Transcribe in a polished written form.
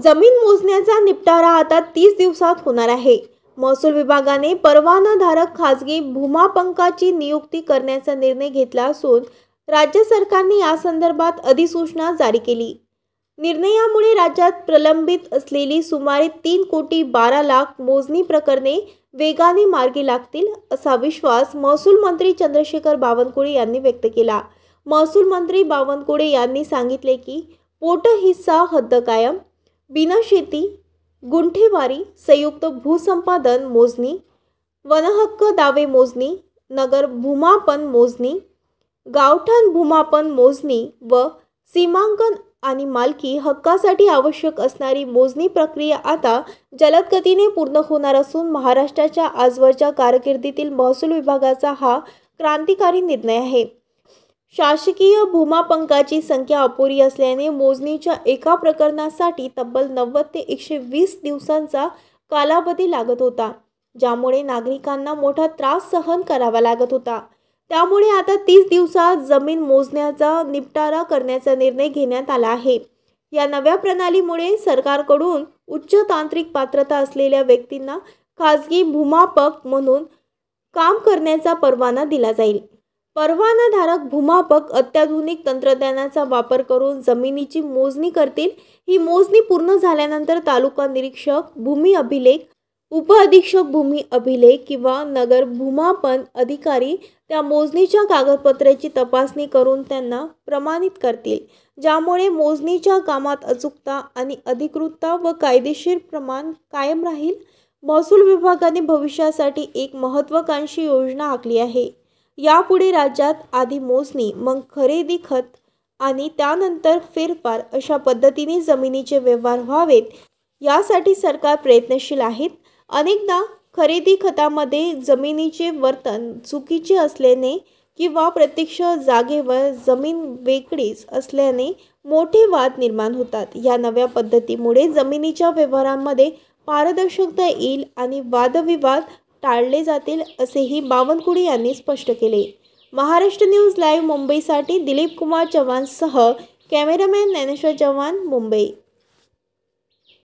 जमीन मोजण्याचा निपटारा आता 30 दिवसात होणार आहे. महसूल विभागाने परवानाधारक खाजगी भूमापंकाची नियुक्ती करण्याचा निर्णय घेतला असून राज्य सरकारने या संदर्भात अधिसूचना जारी केली. निर्णयामुळे राज्यात प्रलंबित असलेली सुमारे 3,12,00,000 मोजणी प्रकरणे वेगाने मार्गी लागतील असा विश्वास महसूल मंत्री चंद्रशेखर बावनकुळे यांनी व्यक्त केला. महसूल मंत्री बावनकुळे यांनी सांगितले की पोट हिस्सा हद्द कायम, बिनशेती, गुंठेवारी, संयुक्त भूसंपादन मोजणी, वनहक्क दावे मोजणी, नगर भूमापन मोजणी, गावठाण भूमापन मोजणी व सीमांकन आणि मालकी हक्कासाठी आवश्यक असणारी मोजणी प्रक्रिया आता जलद गतीने पूर्ण होणार असून महाराष्ट्राच्या आजवरच्या कारकिर्दीतील महसूल विभागाचा हा क्रांतिकारी निर्णय आहे. शासकीय भूमापंकाची संख्या अपुरी असल्याने मोजणीच्या एका प्रकरणासाठी तब्बल 90 ते 120 दिवसांचा कालावधी लागत होता, ज्यामुळे नागरिकांना मोठा त्रास सहन करावा लागत होता. त्यामुळे आता 30 दिवसात जमीन मोजण्याचा निपटारा करण्याचा निर्णय घेण्यात आला आहे. या नव्या प्रणालीमुळे सरकारकडून उच्च तांत्रिक पात्रता असलेल्या व्यक्तींना खाजगी भूमापक म्हणून काम करण्याचा परवाना दिला जाईल. परवानाधारक भूमापक अत्याधुनिक तंत्रज्ञानाचा वापर करून जमिनीची मोजणी करतील. ही मोजणी पूर्ण झाल्यानंतर तालुका निरीक्षक, भूमी अभिलेख, उपअधीक्षक भूमी अभिलेख किंवा नगर भूमापन अधिकारी त्या मोजणीच्या कागदपत्राची तपासणी करून त्यांना प्रमाणित करतील, ज्यामुळे मोजणीच्या कामात अचूकता आणि अधिकृतता व कायदेशीर प्रमाण कायम राहील. महसूल विभागाने भविष्यासाठी एक महत्त्वाकांक्षी योजना आखली आहे. यापुढे राज्यात आधी मोजणी, मग खरेदी खत आणि त्यानंतर फेरफार अशा पद्धतीने जमिनीचे व्यवहार व्हावेत, यासाठी सरकार प्रयत्नशील आहेत. अनेकदा खरेदी खतामध्ये जमिनीचे वर्तन चुकीचे असल्याने किंवा प्रत्यक्ष जागेवर जमीन वेगळीच असल्याने मोठे वाद निर्माण होतात. या नव्या पद्धतीमुळे जमिनीच्या व्यवहारांमध्ये पारदर्शकता येईल आणि वादविवाद टाळले जातील, असेही बावनकुळे यांनी स्पष्ट केले. महाराष्ट्र न्यूज लाईव्ह मुंबईसाठी दिलीप कुमार चव्हाणसह कॅमेरामॅन ज्ञानेश्वर चव्हाण, मुंबई.